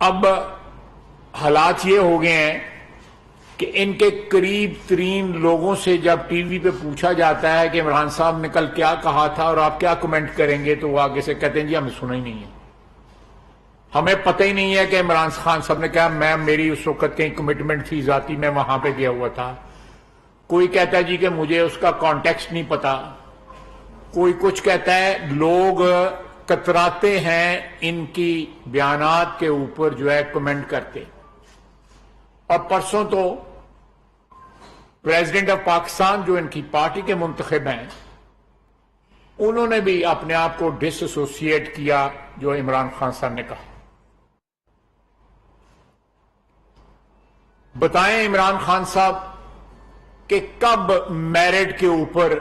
اب حالات یہ ہو گئے ہیں کہ ان کے قریب ترین لوگوں سے جب ٹی وی پہ پوچھا جاتا ہے کہ عمران صاحب نے کل کیا کہا تھا اور آپ کیا کمنٹ کریں گے، تو وہ آگے سے کہتے ہیں جی ہمیں سنا ہی نہیں ہے، ہمیں پتہ ہی نہیں ہے کہ عمران خان صاحب نے کہا میری اس وقت کہیں کمٹمنٹ تھی ذاتی، میں وہاں پہ گیا ہوا تھا۔ کوئی کہتا ہے جی کہ مجھے اس کا کانٹیکسٹ نہیں پتا، کوئی کچھ کہتا ہے۔ لوگ کتراتے ہیں ان کی بیانات کے اوپر جو ہے کمنٹ کرتے۔ اور پرسوں تو پریزیڈنٹ آف پاکستان جو ان کی پارٹی کے منتخب ہیں، انہوں نے بھی اپنے آپ کو ڈس ایسوسیٹ کیا جو عمران خان صاحب نے کہا۔ بتائیں عمران خان صاحب کہ کب میرٹ کے اوپر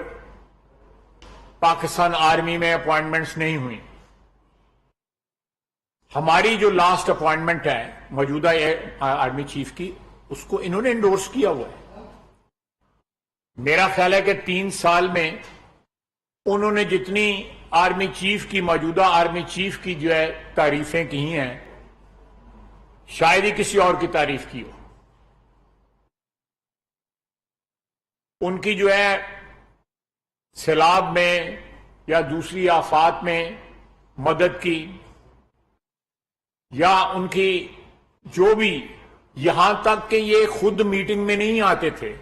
پاکستان آرمی میں اپوائنٹمنٹس نہیں ہوئی؟ ہماری جو لاسٹ اپوائنٹمنٹ ہے موجودہ آرمی چیف کی، اس کو انہوں نے انڈورس کیا ہوا ہے۔ میرا خیال ہے کہ 3 سال میں انہوں نے جتنی آرمی چیف کی، موجودہ آرمی چیف کی جو ہے تعریفیں کی ہیں، شاید ہی کسی اور کی تعریف کی ہو۔ ان کی جو ہے سیلاب میں یا دوسری آفات میں مدد کی، یا ان کی جو بھی، یہاں تک کہ یہ خود میٹنگ میں نہیں آتے تھے،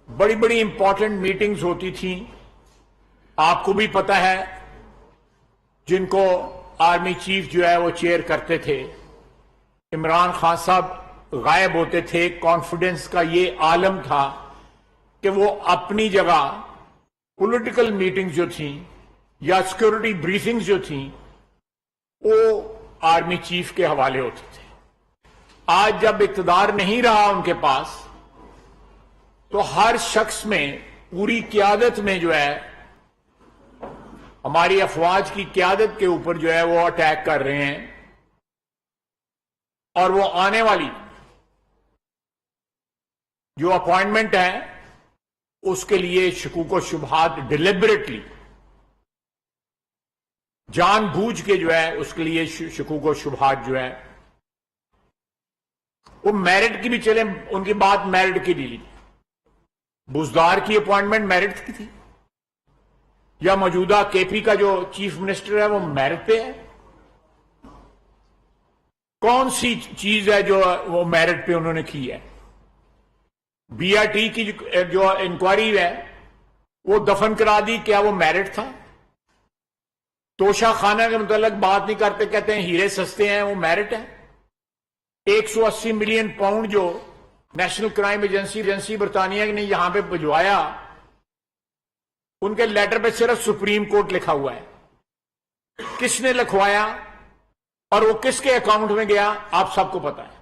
بڑی بڑی امپورٹنٹ میٹنگز ہوتی تھیں، آپ کو بھی پتا ہے، جن کو آرمی چیف جو ہے وہ چیئر کرتے تھے۔ عمران خان صاحب غائب ہوتے تھے۔ کانفیڈنس کا یہ عالم تھا کہ وہ اپنی جگہ پولیٹیکل میٹنگ جو تھیں یا سیکورٹی بریفنگز جو تھیں وہ آرمی چیف کے حوالے ہوتے تھے۔ آج جب اقتدار نہیں رہا ان کے پاس، تو ہر شخص میں، پوری قیادت میں جو ہے، ہماری افواج کی قیادت کے اوپر جو ہے وہ اٹیک کر رہے ہیں، اور وہ آنے والی جو اپوائنٹمنٹ ہے اس کے لیے شکوک و شبہات ڈیلیبریٹلی، جان بوجھ کے جو ہے اس کے لیے شکوک و شبہات جو ہے وہ میرٹ کی بھی چلیں، ان کی بات میرٹ کی لی، بزدار کی اپوائنٹمنٹ میرٹ کی تھی، یا موجودہ کے پی کا جو چیف منسٹر ہے وہ میرٹ پہ ہے؟ کون سی چیز ہے جو وہ میرٹ پہ انہوں نے کی ہے؟ بی آر ٹی کی جو انکوائری ہے وہ دفن کرا دی، کیا وہ میرٹ تھا؟ توشہ خانہ کے متعلق بات نہیں کرتے، کہتے ہیں ہیرے سستے ہیں، وہ میرٹ ہے؟ 180 ملین پاؤنڈ جو نیشنل کرائم ایجنسی برطانیہ نے یہاں پہ بھجوایا، ان کے لیٹر پہ صرف سپریم کورٹ لکھا ہوا ہے۔ کس نے لکھوایا اور وہ کس کے اکاؤنٹ میں گیا آپ سب کو پتا ہے۔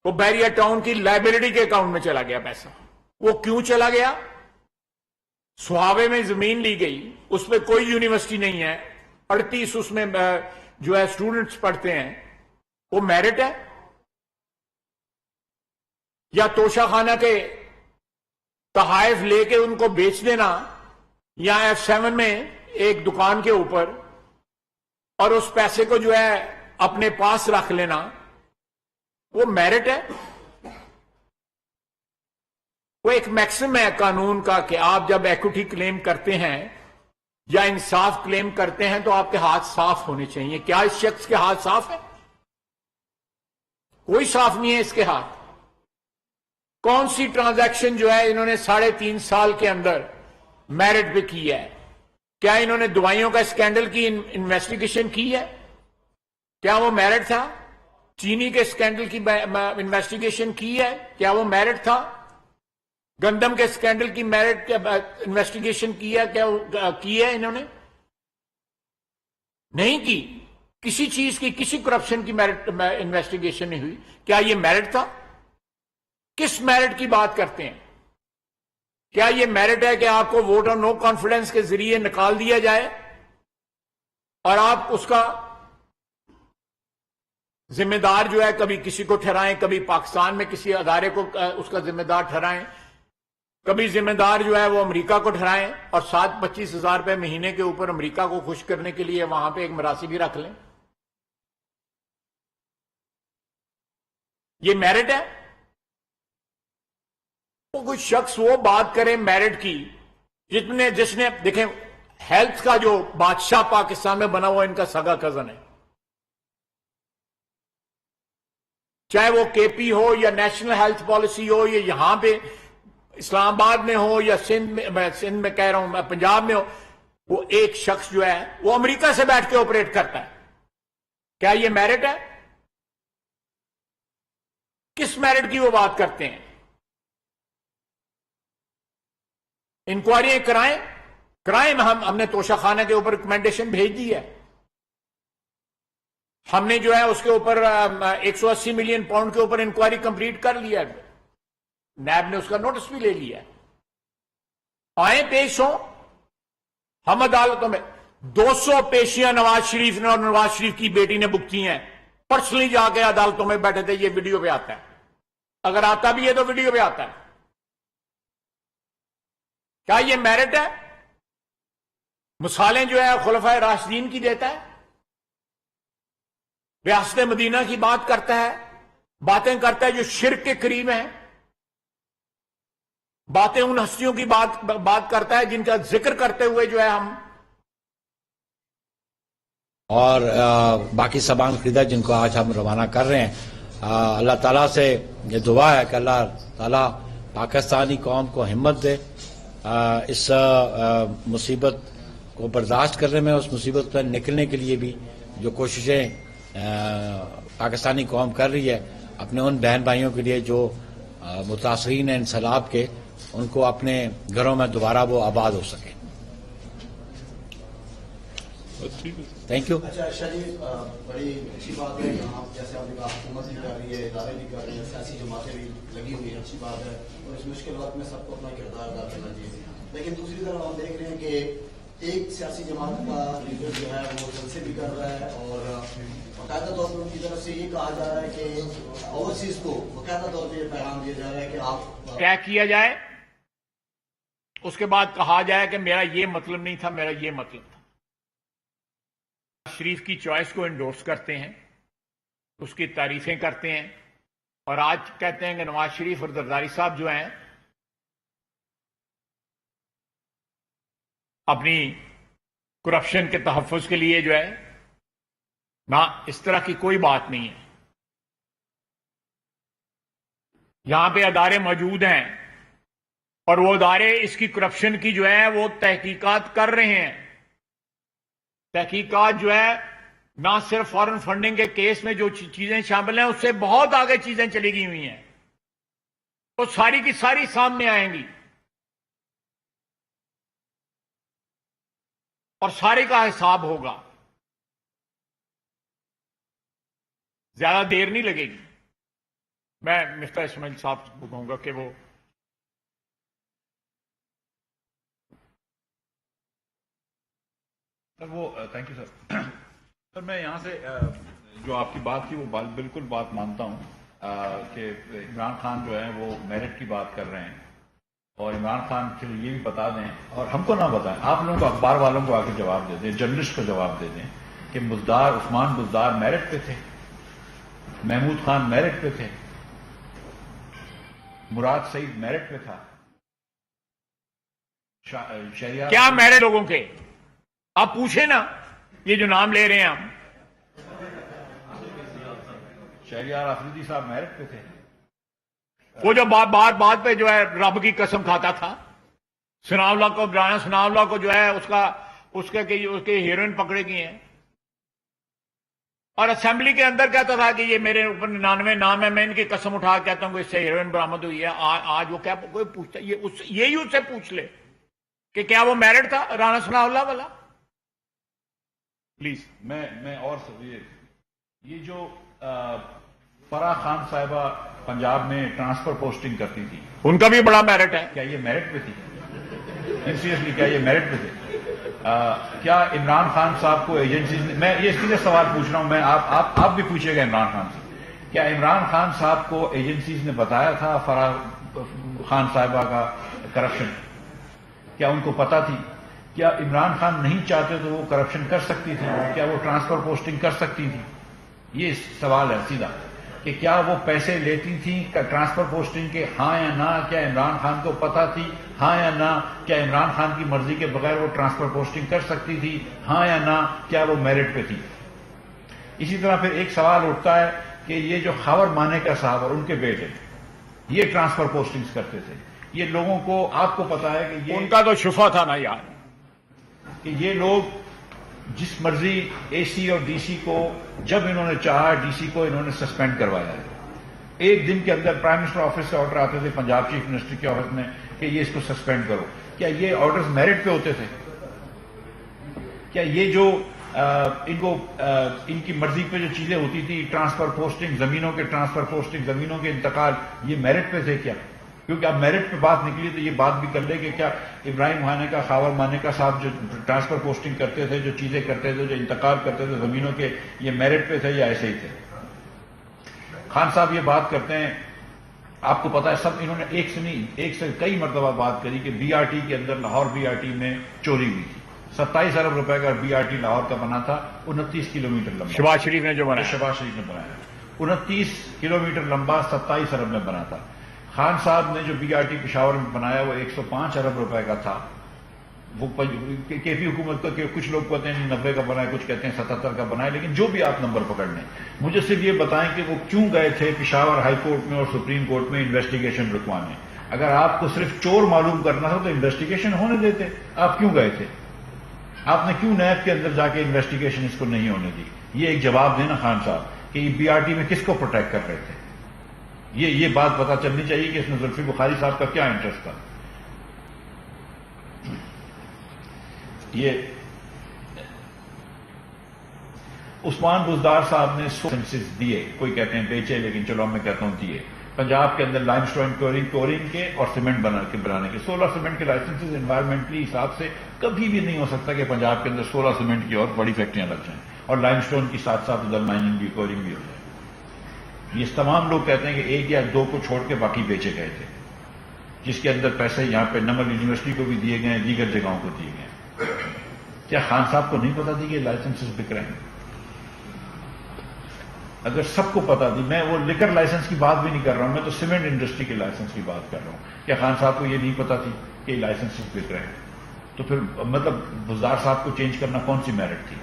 وہ بیریا ٹاؤن کی لائبلٹی کے اکاؤنٹ میں چلا گیا پیسہ۔ وہ کیوں چلا گیا؟ سہاوے میں زمین لی گئی، اس پہ کوئی یونیورسٹی نہیں ہے، 38 اس میں جو ہے اسٹوڈنٹس پڑھتے ہیں، وہ میرٹ ہے؟ یا توشہ خانہ کے تحائف لے کے ان کو بیچ دینا، یا F7 میں ایک دکان کے اوپر، اور اس پیسے کو جو ہے اپنے پاس رکھ لینا، وہ میرٹ ہے؟ وہ ایک میکسم ہے قانون کا کہ آپ جب ایکوٹی کلیم کرتے ہیں یا انصاف کلیم کرتے ہیں تو آپ کے ہاتھ صاف ہونے چاہیے۔ کیا اس شخص کے ہاتھ صاف ہے؟ کوئی صاف نہیں ہے اس کے ہاتھ۔ کون سی ٹرانزیکشن جو ہے انہوں نے 3.5 سال کے اندر میرٹ پہ کی ہے؟ کیا انہوں نے دوائیوں کا اسکینڈل کی انویسٹیگیشن کی ہے؟ کیا وہ میرٹ تھا؟ چینی کے اسکینڈل کی انویسٹیگیشن کی ہے؟ کیا وہ میرٹ تھا؟ گندم کے اسکینڈل کی میرٹ انویسٹیگیشن کی ہے؟ کیا کی ہے انہوں نے؟ نہیں کی۔ کسی چیز کی، کسی کرپشن کی میرٹ انویسٹیگیشن نہیں ہوئی۔ کیا یہ میرٹ تھا؟ کس میرٹ کی بات کرتے ہیں؟ کیا یہ میرٹ ہے کہ آپ کو ووٹ اور نو کانفیڈنس کے ذریعے نکال دیا جائے اور آپ اس کا ذمہ دار جو ہے کبھی کسی کو ٹھہرائیں، کبھی پاکستان میں کسی ادارے کو اس کا ذمہ دار ٹھہرائیں، کبھی ذمہ دار جو ہے وہ امریکہ کو ٹھہرائیں، اور 25,000 روپے مہینے کے اوپر امریکہ کو خوش کرنے کے لیے وہاں پہ ایک مراسی بھی رکھ لیں؟ یہ میرٹ ہے؟ وہ کوئی شخص وہ بات کرے میرٹ کی جس نے دیکھیں ہیلتھ کا جو بادشاہ پاکستان میں بنا ہوا ان کا سگا کزن ہے، چاہے وہ کے پی ہو یا نیشنل ہیلتھ پالیسی ہو یا یہاں پہ اسلام آباد میں ہو یا سندھ میں کہہ رہا ہوں میں پنجاب میں ہو، وہ ایک شخص جو ہے وہ امریکہ سے بیٹھ کے آپریٹ کرتا ہے. کیا یہ میرٹ ہے؟ کس میرٹ کی وہ بات کرتے ہیں؟ انکوائری کرائیں ہم نے توشہ خانہ کے اوپر ریکمنڈیشن بھیج دی ہے. ہم نے جو ہے اس کے اوپر 180 ملین پاؤنڈ کے اوپر انکوائری کمپلیٹ کر لیا ہے. نیب نے اس کا نوٹس بھی لے لیا ہے. آئیں پیش ہوں ہم عدالتوں میں. 200 پیشیاں نواز شریف نے اور نواز شریف کی بیٹی نے بکتی ہیں. پرسنلی جا کے عدالتوں میں بیٹھے تھے. یہ ویڈیو پہ آتا ہے، اگر آتا بھی ہے تو ویڈیو پہ آتا ہے. کیا یہ میرٹ ہے؟ مثالیں جو ہے خلفائے راشدین کی دیتا ہے، ریاست مدینہ کی بات کرتا ہے، باتیں کرتا ہے جو شرک کے قریب ہیں، باتیں ان ہستیوں کی بات کرتا ہے جن کا ذکر کرتے ہوئے جو ہے ہم اور باقی سامان خریدا جن کو آج ہم روانہ کر رہے ہیں. اللہ تعالیٰ سے یہ دعا ہے کہ اللہ تعالیٰ پاکستانی قوم کو ہمت دے اس مصیبت کو برداشت کرنے میں، اس مصیبت پر نکلنے کے لیے بھی جو کوششیں پاکستانی قوم کر رہی ہے. اپنے ان بہن بھائیوں کے لیے جو متاثرین ہیں انسداد کے، ان کو اپنے گھروں میں دوبارہ وہ آباد ہو سکیں. Thank you. اچھا شاہ جی، بڑی اچھی بات ہے یہاں جیسے آپ نے کہا حکومت بھی کر رہی ہے، ادارے بھی کر رہے ہیں، سیاسی جماعتیں بھی لگی ہوئی ہیں، اچھی بات ہے اور اس مشکل وقت میں سب کو اپنا کردار ادا کرنا چاہیے. لیکن دوسری طرف ہم دیکھ رہے ہیں کہ ایک سیاسی جماعت کا لیڈر جو ہے وہ جلسے بھی کر رہا ہے اور باقاعدہ طور پر ان کی طرف سے یہ کہا جا رہا ہے کہ اوورسیز کو باقاعدہ طور پہ یہ پیغام دیا جا رہا ہے کہ آپ کیا کیا جائے، اس کے بعد کہا جائے کہ میرا یہ مطلب نہیں تھا، میرا یہ مطلب تھا. شریف کی چوائس کو انڈورس کرتے ہیں، اس کی تعریفیں کرتے ہیں، اور آج کہتے ہیں کہ نواز شریف اور زرداری صاحب جو ہیں اپنی کرپشن کے تحفظ کے لیے جو ہے نہ، اس طرح کی کوئی بات نہیں ہے. یہاں پہ ادارے موجود ہیں اور وہ ادارے اس کی کرپشن کی جو ہے وہ تحقیقات کر رہے ہیں. تحقیقات جو ہے نہ صرف فارن فنڈنگ کے کیس میں جو چیزیں شامل ہیں اس سے بہت آگے چیزیں چلی گئی ہوئی ہیں، وہ ساری کی ساری سامنے آئیں گی اور سارے کا حساب ہوگا. زیادہ دیر نہیں لگے گی. میں مفتا اسماعیل صاحب کو کہوں گا کہ وہ تھینک یو سر. میں یہاں سے جو آپ کی بات تھی وہ بالکل بات مانتا ہوں کہ عمران خان جو ہے وہ میرٹ کی بات کر رہے ہیں، اور عمران خان کے لیے یہ بھی بتا دیں اور ہم کو نہ بتائیں، آپ لوگوں کو اخبار والوں کو آ کے جواب دے دیں، جرنلسٹ کو جواب دے دیں کہ عثمان بزدار میرٹ پہ تھے، محمود خان میرٹ پہ تھے، مراد سعید میرٹ پہ تھا. شہریار کیا میرے لوگوں کے آپ پوچھیں نا، یہ جو نام لے رہے ہیں ہم. شہریار آفریدی صاحب میرٹ پہ تھے. وہ جو بات پہ جو ہے رب کی قسم کھاتا تھا، ثناء اللہ کو، رانا ثناء اللہ کو جو ہے اس کے ہیروئن پکڑے گئے ہیں، اور اسمبلی کے اندر کہتا تھا کہ یہ میرے اوپر 99 نام ہے، میں ان کی قسم اٹھا کہتا ہوں کہ اس سے ہیروئن برآمد ہوئی ہے. آج وہ کیا کوئی پوچھتا، یہی اس سے پوچھ لے کہ کیا وہ میرٹ تھا رانا ثناء اللہ والا. پلیز. میں اور یہ جو فرح خان صاحبہ پنجاب میں ٹرانسفر پوسٹنگ کرتی تھی، ان کا بھی بڑا میرٹ ہے. کیا یہ میرٹ پہ تھی؟ سیریسلی کیا یہ میرٹ پہ تھے؟ کیا عمران خان صاحب کو ایجنسیز نے، میں یہ سیدھے سوال پوچھ رہا ہوں، میں آپ بھی پوچھیے گا عمران خان سے، کیا عمران خان صاحب کو ایجنسیز نے بتایا تھا فرح خان صاحبہ کا کرپشن؟ کیا ان کو پتا تھی؟ کیا عمران خان نہیں چاہتے تو وہ کرپشن کر سکتی تھی؟ کیا وہ ٹرانسفر پوسٹنگ کر سکتی تھی؟ یہ سوال ہے سیدھا. کہ کیا وہ پیسے لیتی تھیں ٹرانسفر پوسٹنگ کے، ہاں یا نہ؟ کیا عمران خان کو پتا تھی، ہاں یا نہ؟ کیا عمران خان کی مرضی کے بغیر وہ ٹرانسفر پوسٹنگ کر سکتی تھی، ہاں یا نہ؟ کیا وہ میرٹ پہ تھی؟ اسی طرح پھر ایک سوال اٹھتا ہے کہ یہ جو خاور مانیکا صاحب اور ان کے بیٹے یہ ٹرانسفر پوسٹنگز کرتے تھے، یہ لوگوں کو، آپ کو پتا ہے کہ یہ ان کا تو شفا تھا نا یار، کہ یہ لوگ جس مرضی اے سی اور ڈی سی کو جب انہوں نے چاہا ڈی سی کو انہوں نے سسپینڈ کروایا ہے. ایک دن کے اندر پرائم منسٹر آفس سے آرڈر آتے تھے پنجاب چیف منسٹر کے آفس میں کہ یہ اس کو سسپینڈ کرو. کیا یہ آرڈرز میرٹ پہ ہوتے تھے؟ کیا یہ جو ان کی مرضی پہ جو چیزیں ہوتی تھی، ٹرانسفر پوسٹنگ، زمینوں کے ٹرانسفر پوسٹنگ، زمینوں کے انتقال، یہ میرٹ پہ تھے کیا؟ کیونکہ اب میرٹ پہ بات نکلی تو یہ بات بھی کر لے کہ کیا ابراہیم مانیکا، خاور مانیکا صاحب جو ٹرانسفر پوسٹنگ کرتے تھے، جو چیزیں کرتے تھے، جو انتقال کرتے تھے زمینوں کے، یہ میرٹ پہ تھے یا ایسے ہی تھے؟ خان صاحب یہ بات کرتے ہیں، آپ کو پتا ہے سب انہوں نے ایک سے نہیں، ایک سے کئی مرتبہ بات کری کہ بی آر ٹی کے اندر، لاہور بی آر ٹی میں چوری ہوئی تھی. 27 ارب روپے کا بی آر ٹی لاہور کا بنا تھا، 29 کلومیٹر لمبا. شہباز شریف نے جو بنایا، شہباز شریف نے بنایا 29 کلومیٹر لمبا، 27 ارب میں بنا تھا. خان صاحب نے جو بی آر ٹی پشاور میں بنایا وہ 105 ارب روپے کا تھا. وہ کے پی حکومت کا، کچھ لوگ کہتے ہیں 90 کا بنا ہے، کچھ کہتے ہیں 77 کا بنا ہے، لیکن جو بھی آپ نمبر پکڑ لیں، مجھے صرف یہ بتائیں کہ وہ کیوں گئے تھے پشاور ہائی کورٹ میں اور سپریم کورٹ میں انویسٹیگیشن رکوانے؟ اگر آپ کو صرف چور معلوم کرنا تھا تو انویسٹیگیشن ہونے دیتے. آپ کیوں گئے تھے؟ آپ نے کیوں نیب کے اندر جا کے انویسٹیگیشن اس کو نہیں ہونے دی؟ یہ ایک جواب دینا خان صاحب کہ یہ بی آر ٹی میں کس کو پروٹیکٹ کر رہے تھے. یہ بات پتا چلنی چاہیے کہ اس میں زلفی بخاری صاحب کا کیا انٹرسٹ تھا. یہ عثمان بزدار صاحب نے سینسز دیے، کوئی کہتے ہیں بیچے، لیکن چلو میں کہتا ہوں دیے. پنجاب کے اندر لائم اسٹون کورنگ کے اور سیمنٹ بنانے کے 16 سیمنٹ کے لائسنسز انوائرمنٹلی حساب سے کبھی بھی نہیں ہو سکتا کہ پنجاب کے اندر 16 سیمنٹ کی اور بڑی فیکٹریاں لگ جائیں اور لائم اسٹون کی ساتھ ساتھ ادھر مائننگ بھی، کورنگ بھی ہو جائے. یہ تمام لوگ کہتے ہیں کہ ایک یا دو کو چھوڑ کے باقی بیچے گئے تھے، جس کے اندر پیسے یہاں پہ نمل یونیورسٹی کو بھی دیے گئے ہیں، دیگر جگہوں کو دیے گئے ہیں. کیا خان صاحب کو نہیں پتا تھی کہ لائسنسز بک رہے ہیں؟ اگر سب کو پتا تھی، میں وہ لیکر لائسنس کی بات بھی نہیں کر رہا ہوں، میں تو سیمنٹ انڈسٹری کے لائسنس کی بات کر رہا ہوں. کیا خان صاحب کو یہ نہیں پتا تھی کہ یہ لائسنسز بک رہے ہیں؟ تو پھر مطلب بزدار صاحب کو چینج کرنا کون سی میرٹ تھی؟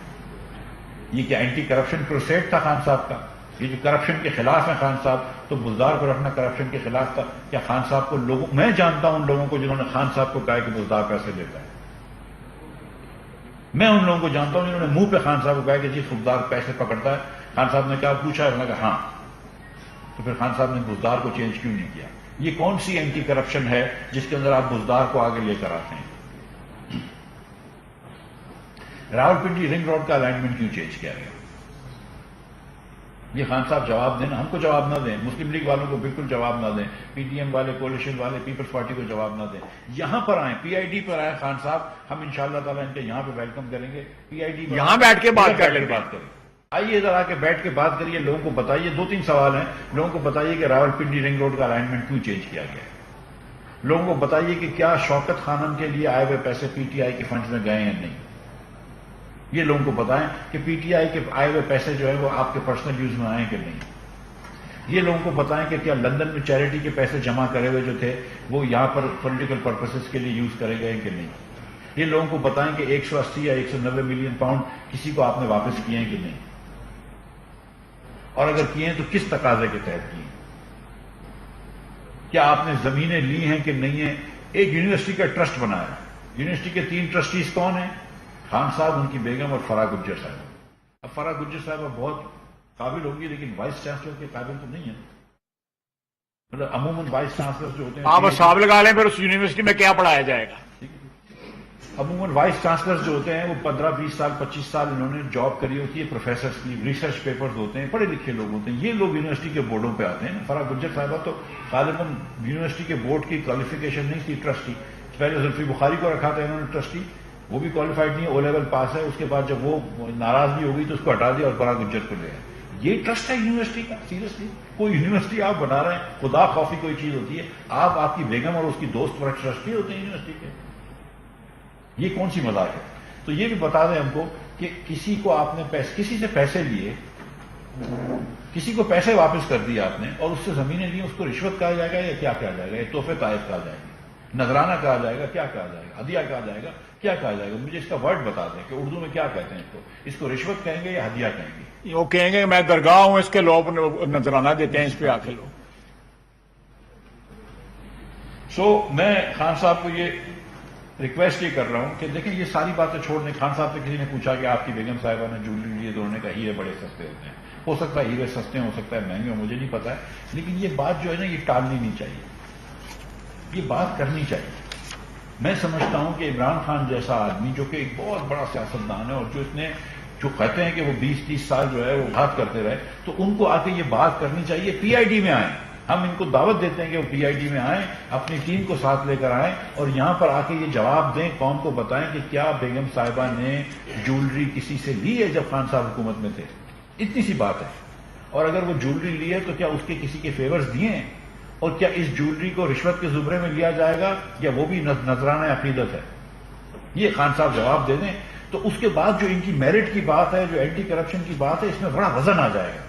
یہ کیا اینٹی کرپشن کروسیڈ تھا خان صاحب کا؟ یہ جو کرپشن کے خلاف ہیں خان صاحب، تو بزدار کو رکھنا کرپشن کے خلاف تھا. کیا خان صاحب کو لوگوں، میں جانتا ہوں ان لوگوں کو جنہوں نے خان صاحب کو کہا کہ بزدار پیسے دیتا ہے. میں ان لوگوں کو جانتا ہوں جنہوں نے منہ پہ خان صاحب کو کہا کہ جی بزدار پیسے پکڑتا ہے. خان صاحب نے کہا، پوچھا، انہوں نے کہا ہاں. تو پھر خان صاحب نے بزدار کو چینج کیوں نہیں کیا؟ یہ کون سی اینٹی کرپشن ہے جس کے اندر آپ بزدار کو آگے لے کر آتے ہیں؟ راولپنڈی رنگ روڈ کا الائنمنٹ کیوں چینج کیا گیا؟ یہ خان صاحب جواب دیں نا، ہم کو جواب نہ دیں، مسلم لیگ والوں کو بالکل جواب نہ دیں، پی ٹی ایم والے، کولیشن والے، پیپلز پارٹی کو جواب نہ دیں. یہاں پر آئیں، پی آئی ڈی پر آئیں خان صاحب، ہم انشاءاللہ تعالیٰ ان کے یہاں پہ ویلکم کریں گے. پی آئی ڈی یہاں بیٹھ کے بات کریں. آئیے ادھر آ کے بیٹھ کے بات کریے، لوگوں کو بتائیے. 2-3 سوال ہیں. لوگوں کو بتائیے کہ راولپنڈی رنگ روڈ کا الائنمنٹ کیوں چینج کیا گیا ہے. لوگوں کو بتائیے کہ کیا شوکت خانم کے لیے آئے ہوئے پیسے پی ٹی آئی کے فنڈز میں گئے ہیں نہیں. یہ لوگوں کو بتائیں کہ پی ٹی آئی کے آئے ہوئے پیسے جو ہے وہ آپ کے پرسنل یوز میں آئے کہ نہیں. یہ لوگوں کو بتائیں کہ کیا لندن میں چیریٹی کے پیسے جمع کرے ہوئے جو تھے وہ یہاں پر پولیٹیکل پرپسز کے لیے یوز کرے گئے کہ نہیں. یہ لوگوں کو بتائیں کہ 180 یا 190 ملین پاؤنڈ کسی کو آپ نے واپس کیے ہیں کہ نہیں، اور اگر کیے ہیں تو کس تقاضے کے تحت کیے ہیں. کیا آپ نے زمینیں لی ہیں کہ نہیں ہیں. ایک یونیورسٹی کا ٹرسٹ بنایا. یونیورسٹی کے 3 ٹرسٹیز کون ہیں؟ خان صاحب، ان کی بیگم اور فرا گجر صاحب. اب فرا گجر صاحب بہت قابل ہوگی لیکن وائس چانسلر کے قابل تو نہیں ہے. مطلب عموماً وائس چانسلر جو ہوتے ہیں، آپ حساب لگا لیں پھر اس یونیورسٹی میں کیا پڑھایا جائے گا. عموماً وائس چانسلر جو ہوتے ہیں وہ 15-20 سال 25 سال انہوں نے جاب کری ہوتی ہے، پروفیسرز کی، ریسرچ پیپرز ہوتے ہیں، پڑھے لکھے لوگ ہوتے ہیں. یہ لوگ یونیورسٹی کے بورڈوں پہ آتے ہیں. فرا گجر صاحبہ تو غالباً یونیورسٹی کے بورڈ کی کوالیفیکیشن نہیں تھی، ٹرسٹی. پہلے زلفی بخاری کو رکھا تھا انہوں نے ٹرسٹی، وہ بھی کوالیفائڈ نہیں ہے، او لیول پاس ہے. اس کے بعد جب وہ ناراض بھی ہو گئی تو اس کو ہٹا دیا اور فرا گجر کو لے آئے. یہ ٹرسٹ ہے یونیورسٹی کا؟ سیریسلی کوئی یونیورسٹی آپ بنا رہے ہیں؟ خدا خوفی کوئی چیز ہوتی ہے؟ آپ کی بیگم اور اس کی دوست پر ٹرسٹی ہوتے ہیں یونیورسٹی کے؟ یہ کون سی مذاق ہے؟ تو یہ بھی بتا دیں ہم کو کہ کسی کو آپ نے کسی سے پیسے لیے کسی کو پیسے واپس کر دیے آپ نے اور اس سے زمینیں لی، اس کو رشوت کہا جائے گا یا کیا کہا جائے گا؟ یہ تحفے طائف کہا جائے گا، نذرانہ کہا جائے گا، کیا کہا جائے گا، ہدیہ کہا جائے گا، کیا کہا جائے گا؟ مجھے اس کا ورڈ بتا دیں کہ اردو میں کیا کہتے ہیں اس کو رشوت کہیں گے یا ہدیہ کہیں گے؟ وہ کہیں گے میں درگاہ ہوں، اس کے لوگ نذرانہ دیتے ہیں اس پہ آ کے لوگ. میں خان صاحب کو یہ ریکویسٹ یہ کر رہا ہوں کہ دیکھیں یہ ساری باتیں چھوڑ دیں. خان صاحب سے کسی نے پوچھا کہ آپ کی بیگم صاحبہ نے جولی لیے تو انہوں نے کہا ہیرے بڑے سستے ہوتے ہیں. ہو سکتا ہے ہیرے سستے ہو سکتا ہے مہنگے ہوں، مجھے نہیں پتا ہے، لیکن یہ بات جو ہے نا یہ ٹالنی نہیں چاہیے، یہ بات کرنی چاہیے. میں سمجھتا ہوں کہ عمران خان جیسا آدمی جو کہ ایک بہت بڑا سیاستدان ہے اور جو کہتے ہیں کہ وہ 20-30 سال جو ہے وہ بات کرتے رہے، تو ان کو آ کے یہ بات کرنی چاہیے. پی آئی ڈی میں آئیں، ہم ان کو دعوت دیتے ہیں کہ وہ پی آئی ڈی میں آئیں، اپنی ٹیم کو ساتھ لے کر آئیں اور یہاں پر آ کے یہ جواب دیں، قوم کو بتائیں کہ کیا بیگم صاحبہ نے جولری کسی سے لی ہے جب خان صاحب حکومت میں تھے؟ اتنی سی بات ہے. اور اگر وہ جولری لی ہے تو کیا اس کے کسی کے فیورز دیے ہیں؟ اور کیا اس جولری کو رشوت کے زمرے میں لیا جائے گا یا وہ بھی نذرانہ عقیدت ہے؟ یہ خان صاحب جواب دے دیں. تو اس کے بعد جو ان کی میرٹ کی بات ہے، جو اینٹی کرپشن کی بات ہے، اس میں بڑا وزن آ جائے گا.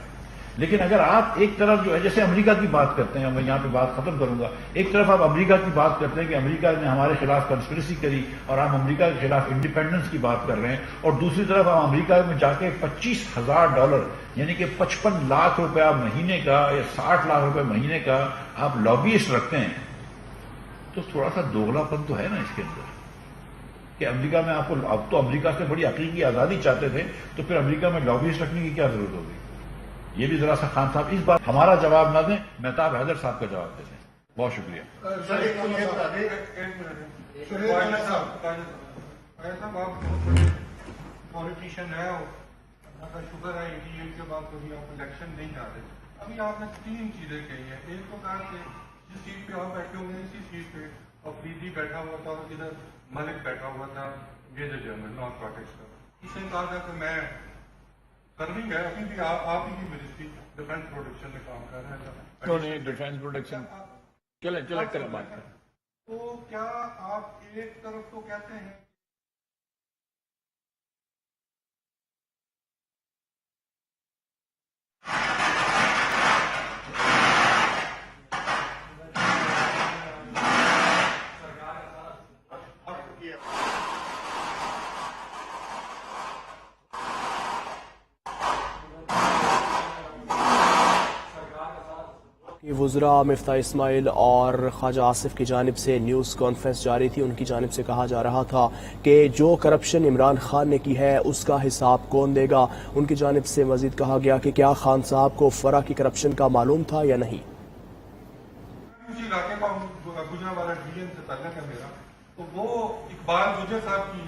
لیکن اگر آپ ایک طرف جو ہے جیسے امریکہ کی بات کرتے ہیں، میں یہاں پہ بات ختم کروں گا، ایک طرف آپ امریکہ کی بات کرتے ہیں کہ امریکہ نے ہمارے خلاف کنسپریسی کری اور آپ امریکہ کے خلاف انڈیپینڈنس کی بات کر رہے ہیں، اور دوسری طرف آپ امریکہ میں جا کے $25,000 یعنی کہ 55 لاکھ روپیہ مہینے کا یا 60 لاکھ روپے مہینے کا آپ لابیسٹ رکھتے ہیں، تو تھوڑا سا دوگلا پن تو ہے نا اس کے اندر. کہ امریکہ میں آپ کو، اب تو امریکہ سے بڑی حقیقی آزادی چاہتے تھے تو پھر امریکہ میں لابیسٹ رکھنے کی کیا ضرورت ہوگی؟ یہ بھی ذرا سا خان صاحب اس بات ہمارا جواب نہ دیں، مہتاب حیدر صاحب کا جواب دے دیں. بہت شکریہ. پالیٹیشین ہے، شکر ہے ان کے بعد کبھی آپ الیکشن نہیں جا رہے. ابھی آپ نے 3 چیزیں کہی ہیں. ایک تو کہا کہ جس سیٹ پہ آپ بیٹھے ہوئے ہیں اسی سیٹ پہ افریدی بیٹھا ہوا تھا اور ادھر ملک بیٹھا ہوا تھا میجر جنرل نارتھ پاکستان کا. اس نے کہا تھا کہ میں کرنی ہے، ابھی بھی آپ ہی کی منسٹری ڈیفینس پروڈکشن میں کام کر رہے ہیں. نہیں ڈیفینس پروڈکشن چلے بات کریں. تو کیا آپ ایک طرف تو کہتے ہیں وزراء مفتاح اسماعیل اور خواجہ آصف کی جانب سے نیوز کانفرنس جاری تھی. ان کی جانب سے کہا جا رہا تھا کہ جو کرپشن عمران خان نے کی ہے اس کا حساب کون دے گا. ان کی جانب سے مزید کہا گیا کہ کیا خان صاحب کو فرا کی کرپشن کا معلوم تھا یا نہیں. اسی علاقے کا گجرا والا ڈویژن سے تعلق ہے میرا، تو وہ اقبال گجر صاحب کی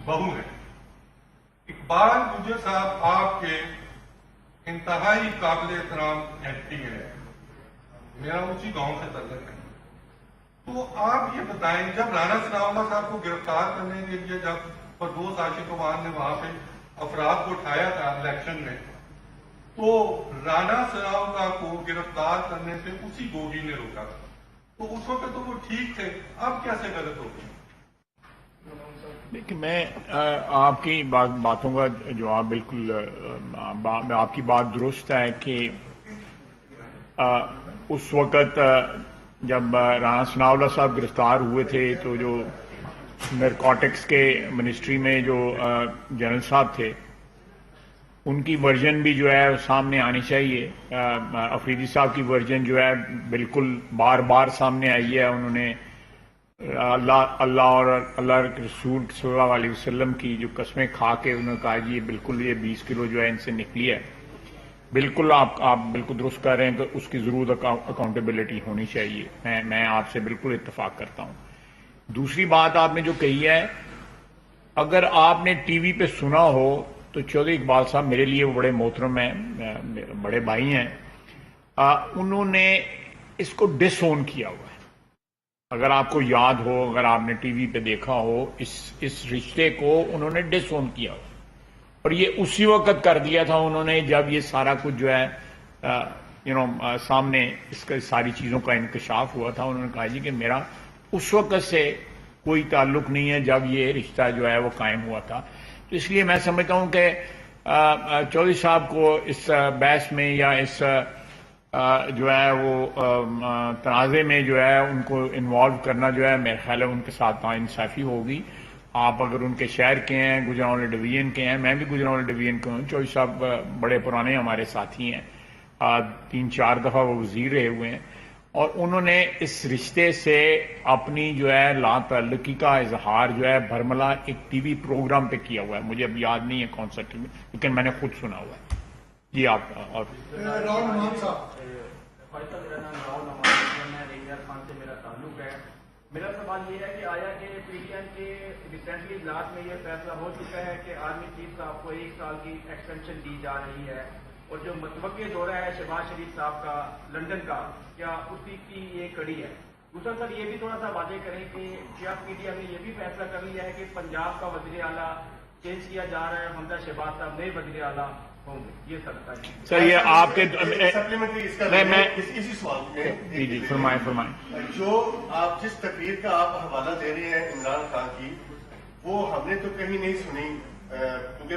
بہو ہے. اقبال گجر صاحب آپ کے انتہائی قابل احترام ایم پی ہے، میرا اسی گاؤں سے تعلق ہے. تو آپ یہ بتائیں جب رانا ثناء اللہ صاحب کو گرفتار کرنے کے لیے جب پردوس عاشق عوان نے وہاں پہ افراد کو اٹھایا تھا الیکشن میں، تو رانا ثناء اللہ کو گرفتار کرنے سے اسی گوگی نے روکا تھا. تو اس وقت تو وہ ٹھیک تھے، اب کیسے غلط ہو گئی؟ لیکن میں آپ کی باتوں کا جواب بالکل، آپ کی بات درست ہے کہ اس وقت جب رانا ثناء اللہ صاحب گرفتار ہوئے تھے تو جو نارکوٹکس کے منسٹری میں جو جنرل صاحب تھے ان کی ورژن بھی جو ہے سامنے آنی چاہیے. افریدی صاحب کی ورژن جو ہے بالکل بار بار سامنے آئی ہے. انہوں نے اللہ اور اللہ کے رسول صلی اللہ علیہ وسلم کی جو قسمیں کھا کے انہوں نے کہا جی بالکل یہ 20 کلو جو ہے ان سے نکلی ہے. بالکل آپ بالکل درست کہہ رہے ہیں کہ اس کی ضرور اکاؤنٹیبلٹی ہونی چاہیے. میں آپ سے بالکل اتفاق کرتا ہوں. دوسری بات آپ نے جو کہی ہے، اگر آپ نے ٹی وی پہ سنا ہو تو چودھری اقبال صاحب میرے لیے وہ بڑے محترم ہیں، بڑے بھائی ہیں. انہوں نے اس کو ڈس اون کیا ہوا ہے. اگر آپ کو یاد ہو، اگر آپ نے ٹی وی پہ دیکھا ہو، اس رشتے کو انہوں نے ڈس اون کیا ہوا. اور یہ اسی وقت کر دیا تھا انہوں نے جب یہ سارا کچھ جو ہے سامنے اس کا ساری چیزوں کا انکشاف ہوا تھا. انہوں نے کہا جی کہ میرا اس وقت سے کوئی تعلق نہیں ہے جب یہ رشتہ جو ہے وہ قائم ہوا تھا. تو اس لیے میں سمجھتا ہوں کہ چودھری صاحب کو اس بحث میں یا اس جو ہے وہ تنازع میں جو ہے ان کو انوالو کرنا جو ہے میرے خیال ہے ان کے ساتھ ناانصافی ہوگی. آپ اگر ان کے شہر کے ہیں, گجرانوالے ڈویژن کے ہیں, میں بھی گجرانوالے ڈویژن کے ہوں, چودھری صاحب بڑے پرانے ہمارے ساتھی ہیں, 3-4 دفعہ وہ وزیر رہے ہوئے ہیں, اور انہوں نے اس رشتے سے اپنی جو ہے لا تعلقی کا اظہار جو ہے برملا ایک ٹی وی پروگرام پہ کیا ہوا ہے, مجھے اب یاد نہیں ہے کون سا ٹی وی, لیکن میں نے خود سنا ہوا ہے. جی آپ اور میرا نام راہل نمان ہے, ریجر خان سے میرا تعلق ہے. میرا سوال یہ ہے کہ آیا کہ پی ٹی ایم کے ریسنٹلی اجلاس میں یہ فیصلہ ہو چکا ہے کہ آرمی چیف صاحب کو 1 سال کی ایکسٹینشن دی جا رہی ہے, اور جو متوقع دورہ ہے شہباز شریف صاحب کا لندن کا, کیا اسی کی یہ کڑی ہے؟ دوسرا سر یہ بھی تھوڑا سا واضح کریں کہ کیا پی ٹی ایم نے یہ بھی فیصلہ کر لیا ہے کہ پنجاب کا وزیر اعلیٰ چینج کیا جا رہا ہے, حمزہ شہباز صاحب نئے وزیر اعلیٰ ہوں گے؟ یہ سب سر یہ آپ کے میں اسی سوال میں جی فرمائیں. جو آپ جس تقریر کا آپ حوالہ دے رہے ہیں عمران خان کی, وہ ہم نے تو کہیں نہیں سنی کیونکہ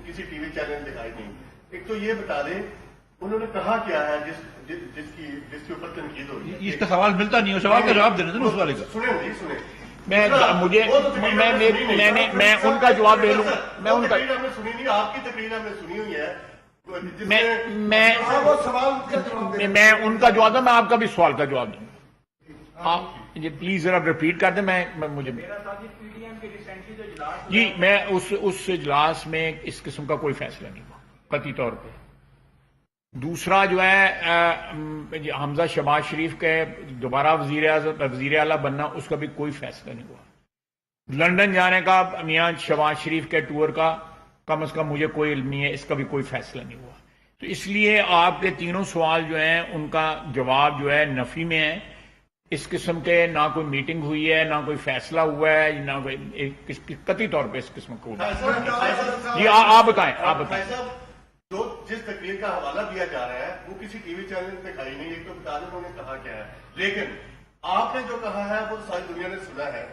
کسی ٹی وی چینل دکھائی نہیں. ایک تو یہ بتا دیں انہوں نے کہا کیا ہے جس کے اوپر تنقید ہو رہی ہے. اس کا سوال ملتا نہیں ہے, سوال کا جواب دینا تھا اس والے کا. سنیں میں ان کا جواب دے لوں. میں ان کا ہم نے سنی نہیں, آپ کی تقریر ہم نے سنی ہوئی ہے. میں ان کا جواب دوں, میں آپ کا بھی سوال کا جواب دوں. آپ یہ پلیز ذرا ریپیٹ کر دیں. مجھے جی میں اس اجلاس میں اس قسم کا کوئی فیصلہ نہیں ہوا قطعی طور پہ. دوسرا جو ہے حمزہ شہباز شریف کے دوبارہ وزیر اعلیٰ بننا, اس کا بھی کوئی فیصلہ نہیں ہوا. لندن جانے کا میاں شہباز شریف کے ٹور کا کم از کم مجھے کوئی علم نہیں ہے, اس کا بھی کوئی فیصلہ نہیں ہوا. تو اس لیے آپ کے تینوں سوال جو ہیں ان کا جواب جو ہے نفی میں ہے. اس قسم کے نہ کوئی میٹنگ ہوئی ہے, نہ کوئی فیصلہ ہوا ہے, نہ کوئی قطعی طور پہ اس قسم کو. جی آپ بتائیں. جو جس تقریر کا حوالہ دیا جا رہا ہے وہ کسی ٹی وی چینل پہ دکھائی نہیں. ایک تو بتا دیں انہوں نے کہا کیا ہے, لیکن آپ نے جو کہا ہے وہ ساری دنیا نے سنا ہے.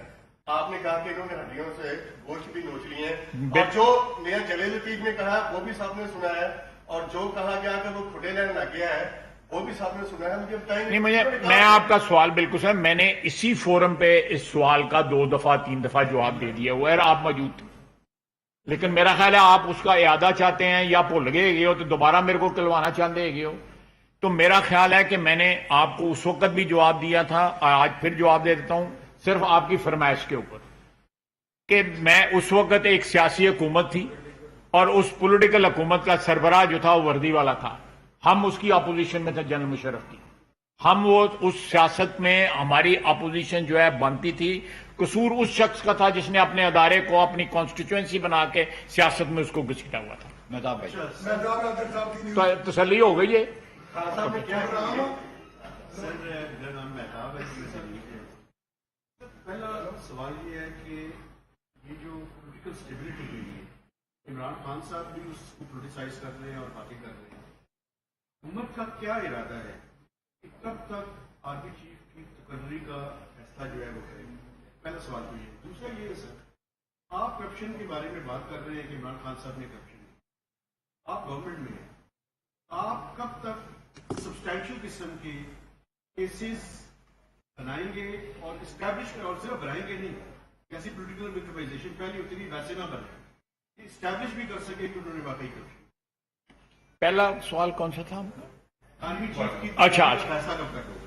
آپ نے کہا کہ انہوں نے ہڈیوں سے گوشت بھی نوچ لیے ہیں, اور جو میاں جلیل لطیف نے کہا وہ بھی سب نے سنا ہے, اور جو کہا گیا کہ وہ کھڈے لینے لگ گیا ہے وہ بھی سب نے سنا ہے. مجھے بتائیں. نہیں, میں آپ کا سوال بالکل سر, میں نے اسی فورم پہ اس سوال کا 2 دفعہ 3 دفعہ جواب دے دیا ہوا ہے, آپ موجود تھے. لیکن میرا خیال ہے آپ اس کا اعادہ چاہتے ہیں, یا بھول گئے ہو تو دوبارہ میرے کو کلوانا چاہتے ہو. تو میرا خیال ہے کہ میں نے آپ کو اس وقت بھی جواب دیا تھا, آج پھر جواب دے دیتا ہوں, صرف آپ کی فرمائش کے اوپر, کہ میں اس وقت ایک سیاسی حکومت تھی, اور اس پولیٹیکل حکومت کا سربراہ جو تھا وہ وردی والا تھا. ہم اس کی اپوزیشن میں تھے, جنرل مشرف کی. ہم وہ اس سیاست میں ہماری اپوزیشن جو ہے بنتی تھی. قصور اس شخص کا تھا جس نے اپنے ادارے کو اپنی کانسٹیٹوئنسی بنا کے سیاست میں اس کو گھسیٹا ہوا تھا. مہتاب بھائی تو تسلی ہو گئی ہے. پہلا سوال یہ ہے کہ یہ جو پولیٹیکل اسٹیبلٹی ہوئی ہے, عمران خان صاحب بھی اس کو پولیٹیسائز کر رہے ہیں اور باقی کر رہے ہیں. حکومت کا کیا ارادہ ہے کہ کب تک آرمی چیف کی تقرری کا فیصلہ جو ہے وہ کریں گے؟ پہلا سوال تو یہ. دوسرا یہ ہے سر, آپ کرپشن کے بارے میں بات کر رہے ہیں کہ عمران خان صاحب نے کرپشن کی, آپ گورنمنٹ میں ہیں, آپ کب تک سبسٹینشیل قسم کے کیسز بنائیں گے اور اسٹیبلش اور صرف بنائیں گے نہیں, جیسی پولیٹیکل وکٹمائزیشن پہلی ہوتی تھی ویسے نہ بنے, اسٹیبلش بھی کر سکے کہ انہوں نے واقعی کرپشن. پہلا سوال کون سا تھا؟ آرمی چیف کی اچھا فیصلہ کب تک ہوگا؟